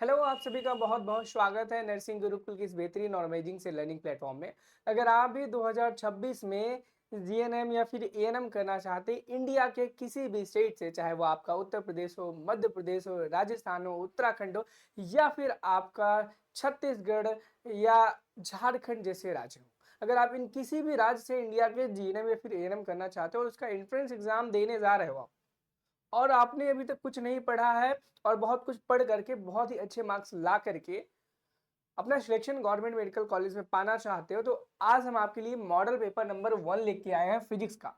Hello, आप सभी का बहुत बहुत स्वागत है नर्सिंग गुरुकुल की इस बेहतरीन और अमेजिंग से लर्निंग प्लेटफॉर्म में। अगर आप भी 2026 में जीएनएम या फिर एएनएम करना चाहते हैं इंडिया के किसी भी स्टेट से, चाहे वो आपका उत्तर प्रदेश हो, मध्य प्रदेश हो, राजस्थान हो, उत्तराखंड हो या फिर आपका छत्तीसगढ़ या झारखंड जैसे राज्य हो, अगर आप इन किसी भी राज्य से इंडिया के जीएनएम या फिर एएनएम करना चाहते हो और उसका एंट्रेंस एग्जाम देने जा रहे हो और आपने अभी तक कुछ नहीं पढ़ा है और बहुत कुछ पढ़ करके बहुत ही अच्छे मार्क्स ला करके अपना सिलेक्शन गवर्नमेंट मेडिकल कॉलेज में पाना चाहते हो, तो आज हम आपके लिए मॉडल पेपर नंबर 1 लेके आए हैं फिजिक्स का।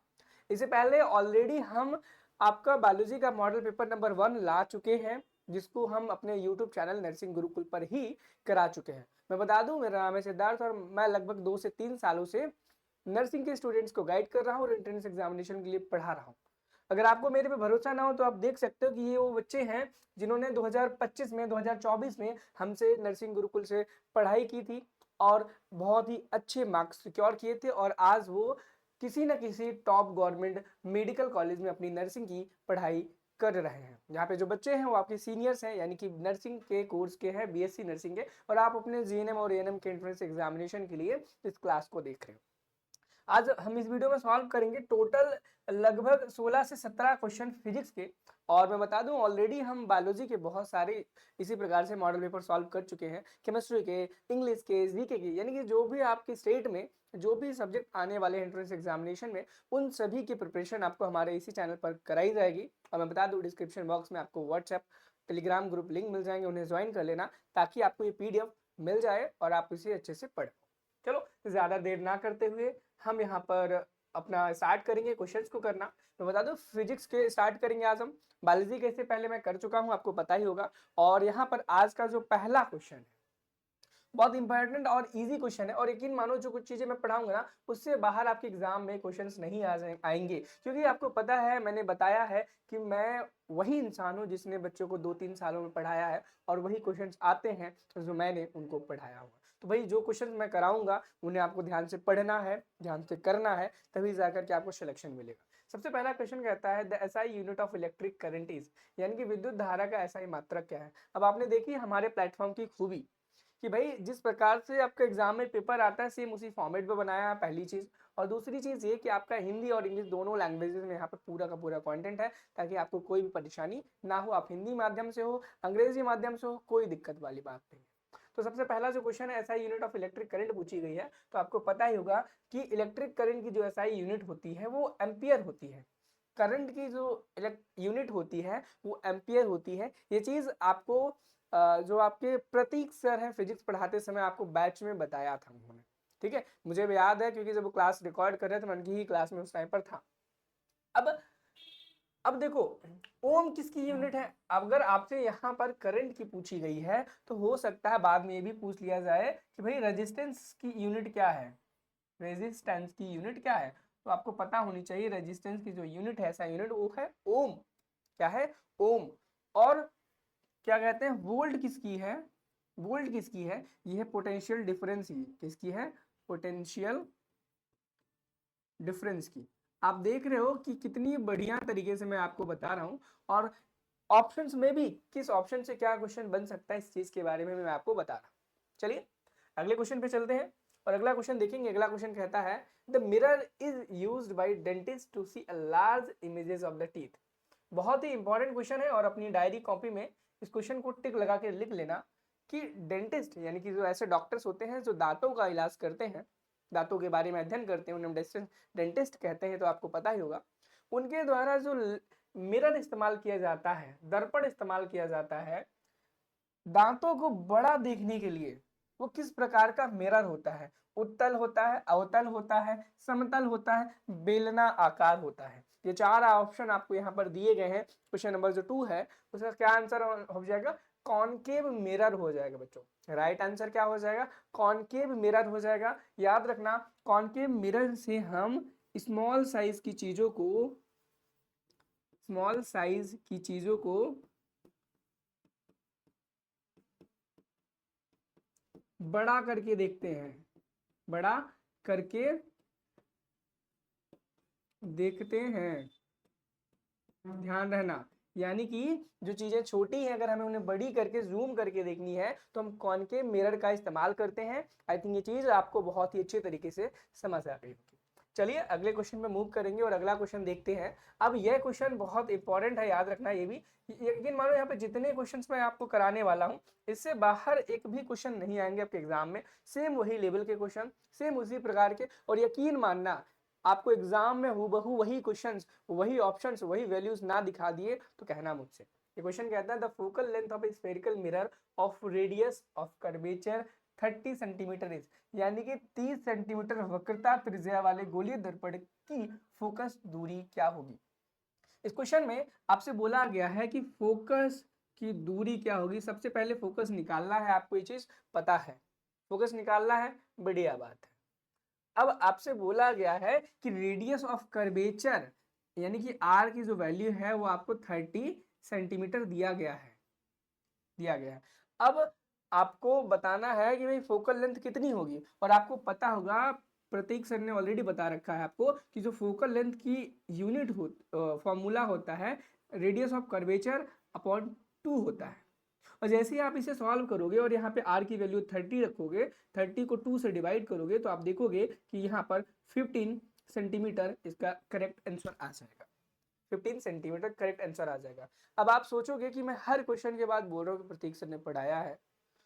इससे पहले ऑलरेडी हम आपका बायोलॉजी का मॉडल पेपर नंबर 1 ला चुके हैं, जिसको हम अपने यूट्यूब चैनल नर्सिंग गुरुकुल पर ही करा चुके हैं। मैं बता दूं, मेरा नाम है सिद्धार्थ और मैं लगभग 2 से 3 सालों से नर्सिंग के स्टूडेंट्स को गाइड कर रहा हूँ और एंट्रेंस एग्जामिनेशन के लिए पढ़ा रहा हूँ। अगर आपको मेरे पे भरोसा ना हो तो आप देख सकते हो कि ये वो बच्चे हैं जिन्होंने 2025 में 2024 में हमसे नर्सिंग गुरुकुल से पढ़ाई की थी और बहुत ही अच्छे मार्क्स सिक्योर किए थे और आज वो किसी न किसी टॉप गवर्नमेंट मेडिकल कॉलेज में अपनी नर्सिंग की पढ़ाई कर रहे हैं। यहाँ पे जो बच्चे हैं वो आपके सीनियर्स हैं, यानी कि नर्सिंग के कोर्स के हैं, बीएससी नर्सिंग के, और आप अपने जीएनएम और एएनएम के एंट्रेंस एग्जामिनेशन के लिए इस क्लास को देख रहे हो। आज हम इस वीडियो में सॉल्व करेंगे टोटल लगभग 16 से 17 क्वेश्चन फिजिक्स के। और मैं बता दूं, ऑलरेडी हम बायोलॉजी के बहुत सारे इसी प्रकार से मॉडल पेपर सॉल्व कर चुके हैं, केमिस्ट्री के, इंग्लिश के, जीके के, यानी कि जो भी आपके स्टेट में जो भी सब्जेक्ट आने वाले एंट्रेंस एग्जामिनेशन में उन सभी की प्रिपरेशन आपको हमारे इसी चैनल पर कराई जाएगी। और मैं बता दूं, डिस्क्रिप्शन बॉक्स में आपको व्हाट्सएप, टेलीग्राम ग्रुप लिंक मिल जाएंगे, उन्हें ज्वाइन कर लेना ताकि आपको ये पीडीएफ मिल जाए और आप इसे अच्छे से पढ़। चलो, ज्यादा देर ना करते हुए हम यहाँ पर अपना स्टार्ट करेंगे क्वेश्चंस को करना। तो बता दो, फिजिक्स के स्टार्ट करेंगे आज हम। बायोलॉजी कैसे पहले मैं कर चुका हूँ, आपको पता ही होगा। और यहाँ पर आज का जो पहला क्वेश्चन है बहुत इंपॉर्टेंट और इजी क्वेश्चन है, और यकीन मानो जो कुछ चीजें मैं पढ़ाऊंगा ना उससे बाहर आपके एग्जाम में क्वेश्चंस नहीं आएंगे, क्योंकि आपको पता है, मैंने बताया है कि मैं वही इंसान हूँ जिसने बच्चों को 2-3 सालों में पढ़ाया है और वही क्वेश्चंस आते हैं जो मैंने उनको पढ़ाया हुआ। तो भाई, जो क्वेश्चन मैं कराऊंगा उन्हें आपको ध्यान से पढ़ना है, ध्यान से करना है, तभी जाकर के आपको सिलेक्शन मिलेगा। सबसे पहला क्वेश्चन कहता है the SI unit of electric current is, यानी कि विद्युत धारा का एसआई मात्रक क्या है। अब आपने देखी हमारे प्लेटफॉर्म की खूबी कि भाई जिस प्रकार से आपका एग्जाम में पेपर आता है सेम उसी फॉर्मेट में बनाया है, पहली चीज। और दूसरी चीज ये कि आपका हिंदी और इंग्लिश दोनों लैंग्वेजेस में यहाँ पर पूरा का पूरा कंटेंट है, ताकि आपको कोई भी परेशानी ना हो। आप हिंदी माध्यम से हो, अंग्रेजी माध्यम से हो, कोई दिक्कत वाली बात नहीं है। तो सबसे पहला जो क्वेश्चन है, SI unit of electric current पूछी गई है, तो आपको पता ही होगा कि इलेक्ट्रिक करंट की जो एसआई यूनिट होती है वो एम्पियर होती है। करंट की जो यूनिट होती है वो एम्पियर होती है। ये चीज आपको जो आपके प्रतीक सर हैं फिजिक्स पढ़ाते समय आपको बैच में बताया था उन्होंने। ठीक है, मुझे भी याद है क्योंकि जब वो क्लास रिकॉर्ड कर रहे थे मैं उनकी ही क्लास में उस टाइम पर था। अब अब देखो, ओम किसकी यूनिट है। अगर आपसे यहाँ पर करंट की पूछी गई है तो हो सकता है बाद में ये भी पूछ लिया जाए कि भाई रेजिस्टेंस की यूनिट क्या है, रेजिस्टेंस की यूनिट क्या है। तो आपको पता होनी चाहिए रेजिस्टेंस की जो यूनिट है, ऐसा यूनिट वो है ओम। क्या है? ओम। और क्या कहते हैं, वोल्ट किसकी है, वोल्ट किसकी है, ये है पोटेंशियल डिफरेंस की। किसकी है? पोटेंशियल डिफरेंस की। आप देख रहे हो कि कितनी बढ़िया तरीके से मैं आपको बता रहा हूं, और ऑप्शंस में भी किस ऑप्शन से क्या क्वेश्चन बन सकता है इस चीज के बारे में मैं आपको बता रहा हूं। चलिए अगले क्वेश्चन पे चलते हैं और अगला क्वेश्चन देखेंगे। अगला क्वेश्चन कहता है the mirror is used by dentist to see a large images of the teeth. बहुत ही इंपॉर्टेंट क्वेश्चन है और अपनी डायरी कॉपी में इस क्वेश्चन को टिक लगा के लिख लेना कि डेंटिस्ट यानी कि जो ऐसे डॉक्टर्स होते हैं जो दांतों का इलाज करते हैं, दांतों के बारे में अध्ययन करते हैं, उन्हें डेंटिस्ट कहते हैं, तो आपको पता ही होगा। उनके द्वारा जो मिरर इस्तेमाल किया जाता है, दर्पण इस्तेमाल किया जाता है दांतों को बड़ा देखने के लिए, वो किस प्रकार का मिरर होता है? उत्तल होता है, अवतल होता है, समतल होता है, बेलना आकार होता है। ये चार ऑप्शन आपको यहाँ पर दिए गए हैं। क्वेश्चन नंबर जो 2 है उसका क्या आंसर हो जाएगा? कॉनकेव मिरर हो जाएगा बच्चों। राइट आंसर क्या हो जाएगा? कॉनकेव मिरर हो जाएगा। याद रखना, कॉनकेव मिरर से हम स्मॉल साइज की चीजों को, स्मॉल साइज की चीजों को बड़ा करके देखते हैं, बड़ा करके देखते हैं। ध्यान रहना, यानी कि जो चीजें छोटी हैं अगर हमें उन्हें बड़ी करके जूम करके देखनी है तो हम कॉनकेव मिरर का इस्तेमाल करते हैं। आई थिंक ये चीज आपको बहुत ही अच्छे तरीके से समझ आ गई होगी। चलिए अगले क्वेश्चन में मूव करेंगे और अगला क्वेश्चन देखते हैं। अब यह क्वेश्चन बहुत इंपॉर्टेंट है, याद रखना ये भी। यकीन मानो यहाँ पे जितने क्वेश्चंस मैं आपको कराने वाला हूँ इससे बाहर एक भी क्वेश्चन नहीं आएंगे आपके एग्जाम में। सेम वही लेवल के क्वेश्चन, सेम उसी प्रकार के, और यकीन मानना आपको एग्जाम में हूबहू वही क्वेश्चंस, वही ऑप्शंस, वही वैल्यूज ना दिखा दिए तो कहना मुझसे। ये क्वेश्चन कहता है the focal length of A spherical mirror of radius of curvature 30 centimetre is, यानी कि 30 सेंटीमीटर वक्रता त्रिज्या वाले गोलीय दर्पण की फोकस दूरी क्या होगी। इस क्वेश्चन में आपसे बोला गया है कि फोकस की दूरी क्या होगी। सबसे पहले फोकस निकालना है, आपको ये चीज पता है, फोकस निकालना है, बढ़िया बात है। अब आपसे बोला गया है कि रेडियस ऑफ कर्वेचर यानी कि आर की जो वैल्यू है वो आपको 30 सेंटीमीटर दिया गया है। अब आपको बताना है कि भाई फोकल लेंथ कितनी होगी, और आपको पता होगा, प्रतीक सर ने ऑलरेडी बता रखा है आपको कि जो फोकल लेंथ की यूनिट फॉर्मूला होता है रेडियस ऑफ कर्वेचर अपॉन 2 होता है। और जैसे ही आप इसे सॉल्व करोगे और यहाँ पे r की वैल्यू 30 रखोगे, 30 को 2 से डिवाइड करोगे तो आप देखोगे कि यहाँ पर 15 सेंटीमीटर इसका करेक्ट आंसर आ जाएगा। 15 सेंटीमीटर करेक्ट आंसर आ जाएगा। अब आप सोचोगे कि मैं हर क्वेश्चन के बाद बोल रहा हूँ कि प्रतीक सर ने पढ़ाया है,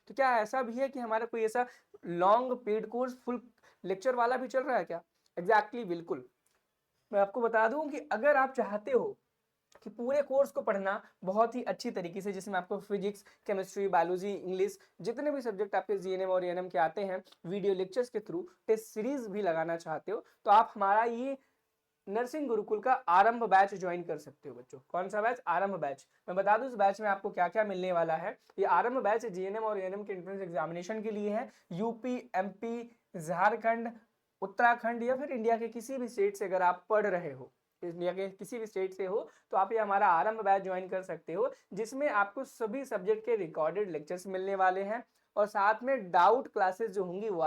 तो क्या ऐसा भी है कि हमारा कोई ऐसा long paid course full lecture वाला भी चल रहा है क्या? एग्जैक्टली बिल्कुल। मैं आपको बता दूं कि अगर आप चाहते हो कि पूरे कोर्स को पढ़ना बहुत ही अच्छी तरीके से, जिसमें आपको फिजिक्स, केमिस्ट्री, बायोलॉजी, इंग्लिश, जितने भी सब्जेक्ट आपके जीएनएम और एएनएम के आते हैं, वीडियो लेक्चर्स के थ्रू टेस्ट सीरीज भी लगाना चाहते हो, तो आप हमारा ये नर्सिंग गुरुकुल का आरंभ बैच ज्वाइन कर सकते हो बच्चों। कौन सा बैच? आरंभ बैच। मैं बता दूं इस बैच में आपको क्या क्या मिलने वाला है। ये आरंभ बैच जीएनएम और एएनएम के एंट्रेंस एग्जामिनेशन के लिए है। यूपी, एमपी, झारखंड, उत्तराखंड या फिर इंडिया के किसी भी स्टेट से अगर आप पढ़ रहे हो, इंडिया के किसी भी स्टेट से हो, तो आप ये हमारा आरंभ बैच ज्वाइन कर सकते हो, जिसमें आपको सभी सब्जेक्ट के रिकॉर्डेड लेक्चर्स मिलने वाले हैं और साथ में डाउट क्लासेस जो होंगी वो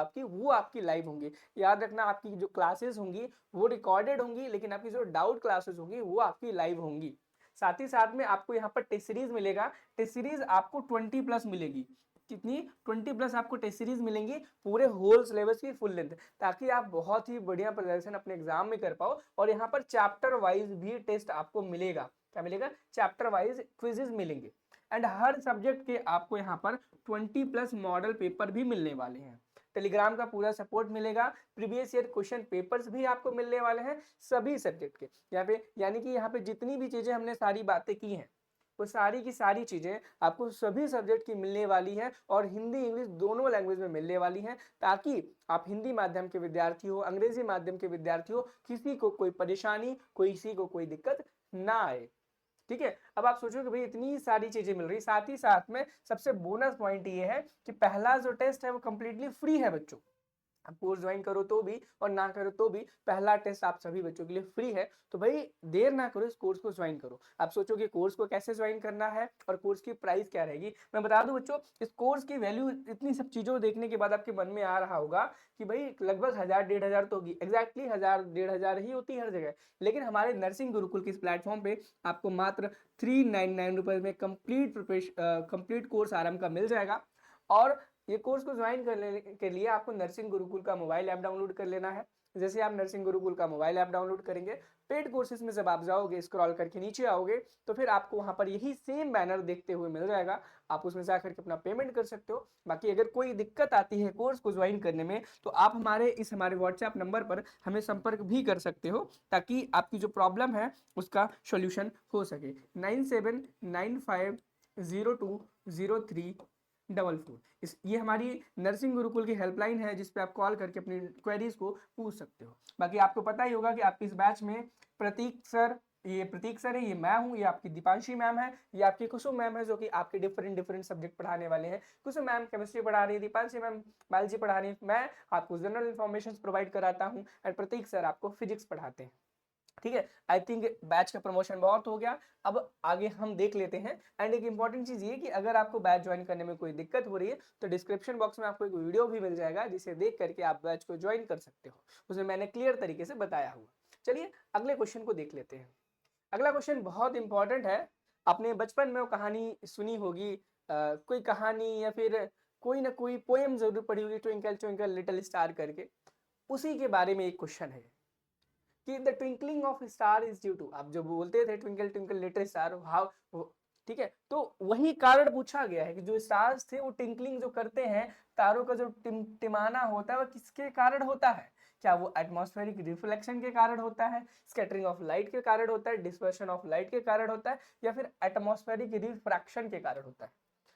आपकी लाइव होंगी। याद रखना, आपकी जो क्लासेस होंगी वो रिकॉर्डेड होंगी, लेकिन आपकी जो डाउट क्लासेस होंगी वो आपकी लाइव होंगी। साथ ही साथ में आपको यहाँ पर टेस्ट सीरीज मिलेगा। टेस्ट सीरीज आपको 20+ मिलेगी। कितनी? 20+ आपको टेस्ट सीरीज मिलेंगी, पूरे होल सिलेबस की फुल लेंथ, ताकि आप बहुत ही बढ़िया प्रदर्शन अपने एग्जाम में कर पाओ। और यहाँ पर चैप्टर वाइज भी टेस्ट आपको मिलेगा। क्या मिलेगा? चैप्टर वाइज क्विजेज मिलेंगे। एंड हर सब्जेक्ट के आपको यहाँ पर 20+ मॉडल पेपर भी मिलने वाले हैं। टेलीग्राम का पूरा सपोर्ट मिलेगा। प्रीवियस ईयर क्वेश्चन पेपर्स भी आपको मिलने वाले हैं सभी सब्जेक्ट के यहाँ पे। यानी कि यहाँ पे जितनी भी चीजें हमने सारी बातें की हैं वो सारी की सारी चीजें आपको सभी सब्जेक्ट की मिलने वाली है, और हिंदी इंग्लिश दोनों लैंग्वेज में मिलने वाली है, ताकि आप हिंदी माध्यम के विद्यार्थी हो, अंग्रेजी माध्यम के विद्यार्थी हो, किसी को कोई परेशानी, किसी को कोई दिक्कत ना आए। ठीक है। अब आप सोचो कि भाई इतनी सारी चीजें मिल रही, साथ ही साथ में सबसे बोनस पॉइंट ये है कि पहला जो टेस्ट है वो कंप्लीटली फ्री है बच्चों। आप कोर्स ज्वाइन करो तो भी और ना करो तो भी पहला टेस्ट आप सभी बच्चों के लिए फ्री है। तो भाई देर ना करो, इस कोर्स को ज्वाइन करो। आप सोचोगे कोर्स को कैसे ज्वाइन करना है और कोर्स की प्राइस क्या रहेगी। मैं बता दूं बच्चों, इस कोर्स की वैल्यू इतनी सब चीजों को देखने के बाद आपके मन में आ रहा होगा कि भाई लगभग 1000-1500 तो होगी। एग्जैक्टली 1000-1500 ही होती है हर जगह, लेकिन हमारे नर्सिंग गुरुकुल के इस प्लेटफॉर्म पे आपको मात्र 399 रुपए में कंप्लीट कोर्स आरंभ का मिल जाएगा। और ये कोर्स को ज्वाइन करने के लिए आपको नर्सिंग गुरुकुल का मोबाइल ऐप डाउनलोड कर लेना है। जैसे आप नर्सिंग गुरुकुल का मोबाइल ऐप डाउनलोड करेंगे, पेड कोर्सेज में जब आप जाओगे, स्क्रॉल करके नीचे आओगे, तो फिर आपको वहां पर यही सेम बैनर देखते हुए मिल जाएगा। आप उसमें जाकर के अपना पेमेंट कर सकते हो। बाकी अगर कोई दिक्कत आती है कोर्स को ज्वाइन करने में, तो आप हमारे व्हाट्सएप नंबर पर हमें संपर्क भी कर सकते हो, ताकि आपकी जो प्रॉब्लम है उसका सोल्यूशन हो सके। 9795020344। ये हमारी नर्सिंग गुरुकुल की हेल्पलाइन है, जिस पे आप कॉल करके अपनी क्वेरीज को पूछ सकते हो। बाकी आपको पता ही होगा कि आपकी इस बैच में प्रतीक सर है, ये मैं हूँ, ये आपकी दीपांशी मैम है, ये आपकी कुसुम मैम है, जो कि आपके डिफरेंट सब्जेक्ट पढ़ाने वाले हैं। कुसुम मैम केमिस्ट्री पढ़ा रही है, दीपांशी मैम बायोलॉजी पढ़ा रही है, मैं आपको जनरल इन्फॉर्मेशन प्रोवाइड कराता हूँ, एंड प्रतीक सर आपको फिजिक्स पढ़ाते हैं। ठीक है। आई थिंक बैच का प्रमोशन बहुत हो गया। अब आगे हम देख लेते हैं। एंड एक इंपॉर्टेंट चीज ये कि अगर आपको बैच ज्वाइन करने में कोई दिक्कत हो रही है, तो डिस्क्रिप्शन बॉक्स में आपको एक वीडियो भी मिल जाएगा, जिसे देख करके आप बैच को ज्वाइन कर सकते हो। उसमें मैंने क्लियर तरीके से बताया हुआ। चलिए अगले क्वेश्चन को देख लेते हैं। अगला क्वेश्चन बहुत इंपॉर्टेंट है। आपने बचपन में वो कहानी सुनी होगी, कोई कहानी या फिर कोई ना कोई पोएम जरूर पढ़ी होगी, ट्विंकल ट्विंकल लिटिल स्टार करके। उसी के बारे में एक क्वेश्चन है कि the twinkling of star is due to, आप जो बोलते थे twinkle twinkle little star, how, ठीक है, तो वही कारण पूछा गया है कि जो स्टार्स थे वो टिंकलिंग जो करते हैं, तारों का जो टिमाना होता है वो किसके कारण होता है? क्या वो एटमॉस्फेरिक रिफ्लेक्शन के कारण होता है, स्कैटरिंग ऑफ लाइट के कारण होता है, डिस्पर्शन ऑफ लाइट के कारण होता है, या फिर एटमॉस्फेरिक रिफ्रैक्शन के कारण होता है?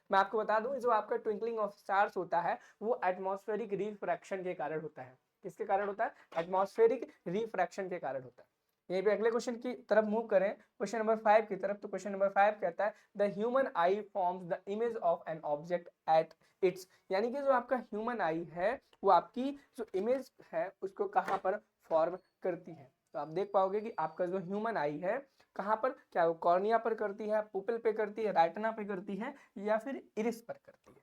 मैं आपको बता दूं, जो आपका ट्विंकलिंग ऑफ स्टार्स होता है वो एटमॉस्फेरिक रिफ्रैक्शन के कारण होता है। किसके कारण होता है? एटमॉस्फेरिक रिफ्रैक्शन के कारण होता है। यहीं पे अगले क्वेश्चन की तरफ मूव करें, क्वेश्चन नंबर 5 की तरफ। तो क्वेश्चन नंबर 5 कहता है the human I forms the image of an object at its, यानी कि जो आपका ह्यूमन आई है वो आपकी जो इमेज है उसको कहाँ पर फॉर्म करती है? तो आप देख पाओगे कि आपका जो ह्यूमन आई है कहाँ पर, क्या वो कॉर्निया पर करती है, पुपिल पे करती है, रेटिना पे करती है, या फिर इरिस पर करती है?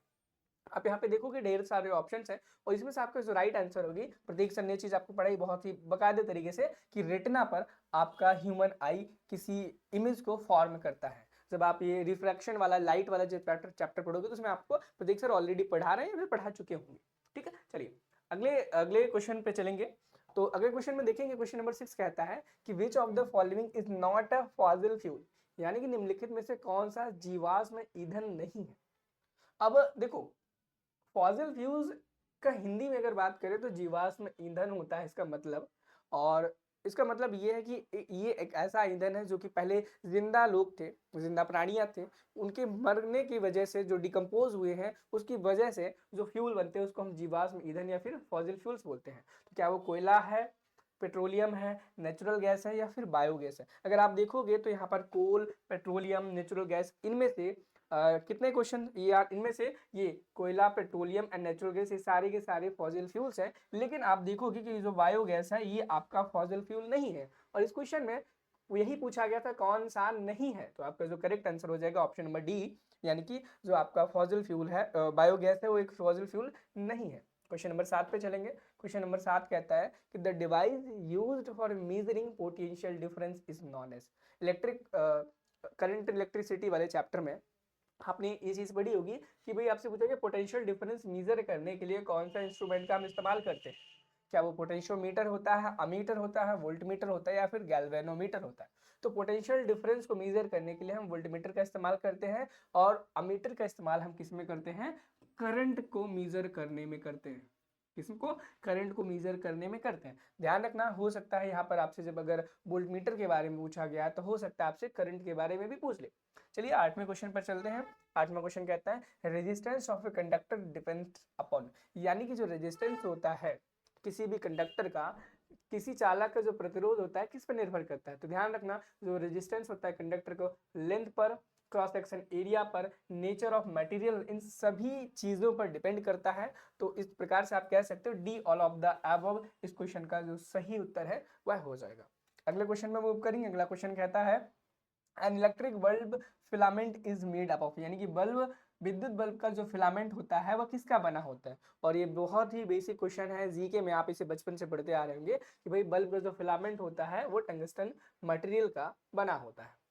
आप यहाँ पे देखोगे ढेर सारे ऑप्शंस हैं और इसमें से आपका जो राइट आंसर होगी, प्रतीक सर ने चीज आपको पढ़ाई बहुत ही बाकायदे तरीके से कि रेटिना पर आपका ह्यूमन आई किसी इमेज को फॉर्म करता है। जब आप ये रिफ्रैक्शन वाला लाइट वाला जो चैप्टर पढ़ोगे तो उसमें आपको प्रतीक सर ऑलरेडी पढ़ा रहे हैं या फिर पढ़ा चुके होंगे। ठीक है, चलिए अगले अगले क्वेश्चन पे चलेंगे। तो अगले क्वेश्चन में देखेंगे, क्वेश्चन नंबर 6 कहता है कि which of the following is not a fossil fuel, यानी कि निम्नलिखित में से कौन सा जीवाश्म ईंधन नहीं है? अब देखो, फॉसिल फ्यूल्स का हिंदी में अगर बात करें तो जीवाश्म ईंधन होता है इसका मतलब। और इसका मतलब ये है कि ये एक ऐसा ईंधन है जो कि पहले जिंदा लोग थे, जिंदा प्राणियां थे, उनके मरने की वजह से जो डिकम्पोज हुए हैं उसकी वजह से जो फ्यूल बनते हैं उसको हम जीवाश्म ईंधन या फिर फॉसिल फ्यूल्स बोलते हैं। तो क्या वो कोयला है, पेट्रोलियम है, नेचुरल गैस है, या फिर बायोगैस है? अगर आप देखोगे तो यहाँ पर कोल, पेट्रोलियम, नेचुरल गैस, इनमें से कितने क्वेश्चन ये यार, इनमें से ये कोयला, पेट्रोलियम एंड नेचुरल गैस ये सारे के सारे फॉसिल फ्यूल्स हैं। लेकिन आप देखोगे कि जो बायोगैस है ये आपका फॉसिल फ्यूल नहीं है। और इस क्वेश्चन में यही पूछा गया था कौन सा नहीं है, तो आपका जो करेक्ट आंसर हो जाएगा ऑप्शन नंबर डी, यानी कि जो आपका फॉसिल फ्यूल है, बायोगैस है, वो एक फॉसिल फ्यूल नहीं है। क्वेश्चन नंबर 7 पे चलेंगे। क्वेश्चन नंबर 7 कहता है कि the device used for measuring potential difference is known as, electric current electricity वाले चैप्टर में आपने ये चीज पढ़ी होगी कि भाई आपसे पूछा पोटेंशियल डिफरेंस मेजर करने के लिए कौन सा इंस्ट्रूमेंट का हम इस्तेमाल करते हैं? क्या वो पोटेंशियोमीटर होता है, अमीटर होता है, वोल्टमीटर होता है, या फिर गैल्वेनोमीटर होता है? तो पोटेंशियल डिफरेंस को मेजर करने के लिए हम वोल्टमीटर का इस्तेमाल करते हैं, और अमीटर का इस्तेमाल हम किस में करते हैं? करंट को मेजर करने में करते हैं। किसको? करंट को मेजर करने में करते हैं। ध्यान रखना, हो सकता है यहाँ पर आपसे जब अगर वोल्टमीटर के बारे में पूछा गया तो हो सकता है आपसे करंट के बारे में भी पूछ ले। चलिए 8वें क्वेश्चन पर चलते हैं। 8वां क्वेश्चन कहता है resistance of a conductor depends upon, यानी कि जो रेजिस्टेंस होता है किसी भी कंडक्टर का, किसी चालक का जो प्रतिरोध होता है किस पर निर्भर करता है? तो ध्यान रखना, जो रेजिस्टेंस होता है कंडक्टर को लेंथ पर, क्रॉस सेक्शन एरिया पर, नेचर ऑफ मटेरियल, इन सभी चीजों पर डिपेंड करता है। तो इस प्रकार से आप कह सकते हो D all of the above, इस क्वेश्चन का जो सही उत्तर है वह हो जाएगा। अगले क्वेश्चन में मूव करेंगे। अगला क्वेश्चन कहता है an electric bulb filament is made up of, यानी कि बल्ब, विद्युत बल्ब का जो फिलामेंट होता है वह किसका बना होता है? और ये बहुत ही बेसिक क्वेश्चन है, जीके में आप इसे बचपन से पढ़ते आ रहे होंगे कि भाई बल्ब का जो फिलामेंट होता है वो टंगस्टन मटेरियल का बना होता है।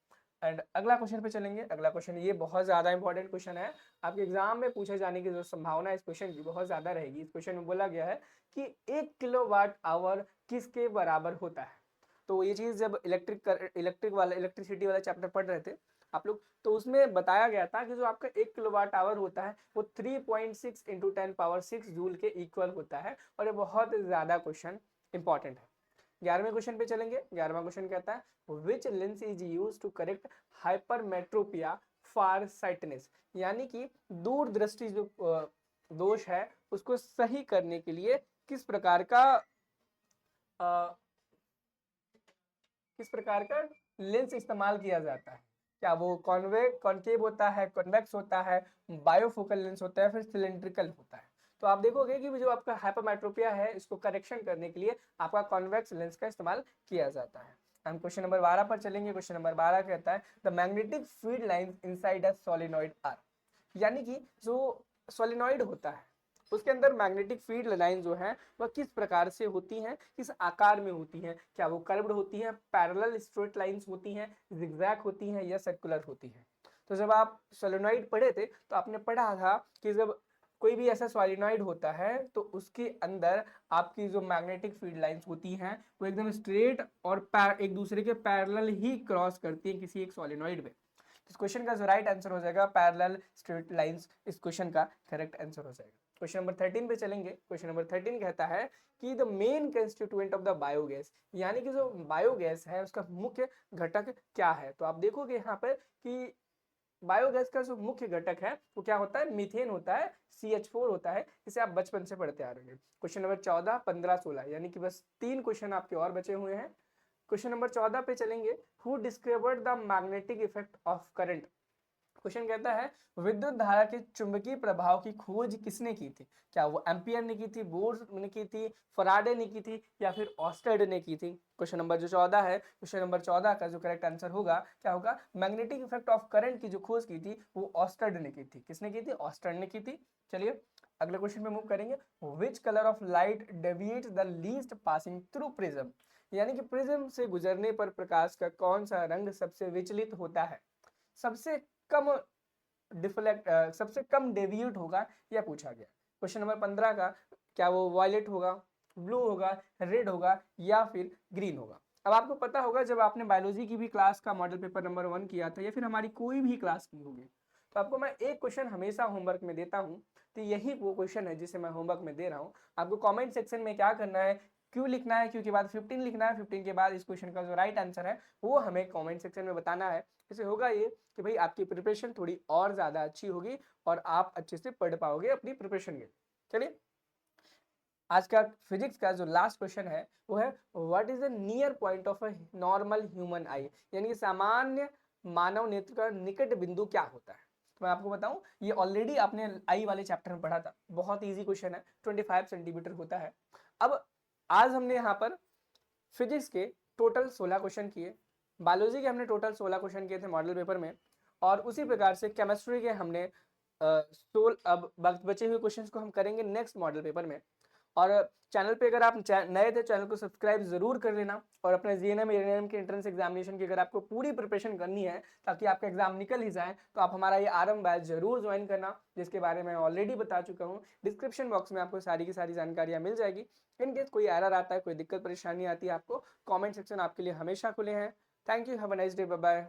एंड अगला क्वेश्चन पे चलेंगे। अगला क्वेश्चन ये बहुत ज्यादा इंपॉर्टेंट क्वेश्चन है, आपके एग्जाम में पूछे जाने की जो संभावना इस क्वेश्चन की बहुत ज्यादा रहेगी। इस क्वेश्चन में बोला गया है कि 1 किलोवाट आवर किसके बराबर होता है? तो ये चीज जब इलेक्ट्रिसिटी वाला चैप्टर पढ़ रहे थे आप लोग, तो उसमें बताया गया था कि जो आपका 1 किलोवाट आवर होता है वो 3.6 इंटू 10 पावर 6 जूल के इक्वल होता है। और ये बहुत ज्यादा क्वेश्चन इंपॉर्टेंट है। 11वें क्वेश्चन पे चलेंगे। 11वां क्वेश्चन कहता है which lens is use to correct hypermetropia farsightedness, यानी कि दूरदृष्टि जो दोष है उसको सही करने के लिए किस प्रकार का लेंस इस्तेमाल किया जाता है? क्या वो कॉन्केव होता है, कॉन्वेक्स होता है, बायोफोकल लेंस होता है, फिर सिलेंड्रिकल होता है? तो आप देखोगे कि जो आपका हाइपरमेट्रोपिया है इसको करेक्शन करने के लिए आपका कॉन्वेक्स लेंस का इस्तेमाल किया जाता है। हम क्वेश्चन नंबर 12 पर चलेंगे। क्वेश्चन नंबर 12 कहता है the magnetic field lines inside a solenoid are, यानी कि जो सोलेनॉइड होता है उसके अंदर मैग्नेटिक फील्ड लाइन जो है वह किस प्रकार से होती हैं, किस आकार में होती हैं, क्या वो कर्व्ड होती हैं, पैरेलल स्ट्रेट लाइंस होती हैं, जिगजैग होती हैं या सर्कुलर होती हैं। तो जब आप सोलेनोइड पढ़े थे तो आपने पढ़ा था कि जब कोई भी ऐसा सोलेनोइड होता है तो उसके अंदर आपकी जो मैग्नेटिक फील्ड लाइंस होती हैं वो एकदम स्ट्रेट और एक दूसरे के पैरेलल ही क्रॉस करती हैं किसी एक सोलेनोइड में। इस क्वेश्चन का जो राइट आंसर हो जाएगा पैरेलल स्ट्रेट लाइंस, इस क्वेश्चन का करेक्ट आंसर हो जाएगा। क्वेश्चन नंबर 13 पे चलेंगे। क्वेश्चन नंबर 13 कहता है कि the main constituent of the biogas, यानी कि जो बायोगैस है उसका मुख्य घटक क्या है। तो आप देखोगे यहाँ पर कि बायोगैस का जो मुख्य घटक है वो क्या होता है, मीथेन होता है, CH4 होता है। इसे आप बचपन से पढ़ते आ रहे हैं। क्वेश्चन नंबर 14, 15, 16 यानी कि बस 3 क्वेश्चन आपके और बचे हुए हैं। क्वेश्चन नंबर 14 पे चलेंगे। Who discovered the magnetic effect of current. Question कहता है विद्युत धारा के चुंबकीय प्रभाव की खोज किसने की थी। क्या वो एम्पियर ने की थी, बोर ने की थी, फराडे ने की थी या फिर ऑस्टेड ने की थी। क्वेश्चन नंबर जो 14 है, क्वेश्चन नंबर 14 का जो करेक्ट आंसर होगा क्या होगा, मैग्नेटिक इफेक्ट ऑफ करंट की जो खोज की थी वो ऑस्टेड ने की थी। किसने की थी, ऑस्टेड ने की थी। चलिए अगले क्वेश्चन पे मूव करेंगे। Which colour of light deviates the least passing through prism, यानी कि प्रिज्म से गुजरने पर प्रकाश का कौन सा रंग सबसे विचलित होता है, सबसे कम डिफ्लेक्ट, सबसे कम डेविएट होगा, यह पूछा गया। क्वेश्चन नंबर 15 का क्या वो वायलेट होगा, ब्लू होगा, रेड होगा या फिर ग्रीन होगा। अब आपको पता होगा जब आपने बायोलॉजी की भी क्लास का मॉडल पेपर नंबर 1 किया था या फिर हमारी कोई भी क्लास की होगी तो आपको मैं एक क्वेश्चन हमेशा होमवर्क में देता हूं। तो यही वो क्वेश्चन है जिसे मैं होमवर्क में दे रहा हूं। आपको कमेंट सेक्शन में क्या करना है, क्यों लिखना है, क्यों के बाद 15 लिखना है, 15 के बाद इस क्वेश्चन का जो राइट आंसर है वो हमें कमेंट सेक्शन में बताना है। इससे होगा ये कि भाई आपकी प्रिपरेशन थोड़ी और ज्यादा अच्छी होगी और आप अच्छे से पढ़ पाओगे अपनी प्रिपरेशन के। चलिए आज का फिजिक्स का जो लास्ट क्वेश्चन है वो है what is the near point of a normal human आई, यानी कि सामान्य मानव नेत्र का निकट बिंदु क्या होता है। तो मैं आपको बताऊं ये ऑलरेडी आपने आई वाले चैप्टर में पढ़ा था, बहुत इजी क्वेश्चन है, 25 सेंटीमीटर होता है। अब आज हमने यहाँ पर फिजिक्स के टोटल 16 क्वेश्चन किए, बायोलॉजी के हमने टोटल 16 क्वेश्चन किए थे मॉडल पेपर में, और उसी प्रकार से केमिस्ट्री के हमने 16, अब बचे हुए क्वेश्चंस को हम करेंगे नेक्स्ट मॉडल पेपर में। और चैनल पे अगर आप नए थे चैनल को सब्सक्राइब जरूर कर लेना, और अपने जीएनएम एएनएम के एंट्रेंस एग्जामिनेशन की अगर आपको पूरी प्रिपरेशन करनी है ताकि आपका एग्जाम निकल ही जाए तो आप हमारा ये आरएम बैच जरूर ज्वाइन करना, जिसके बारे में ऑलरेडी बता चुका हूँ। डिस्क्रिप्शन बॉक्स में आपको सारी की सारी जानकारियां मिल जाएगी। इनकेस कोई एरर आता है, कोई दिक्कत परेशानी आती है, आपको कॉमेंट सेक्शन आपके लिए हमेशा खुले हैं। Thank you, have a nice day, bye bye.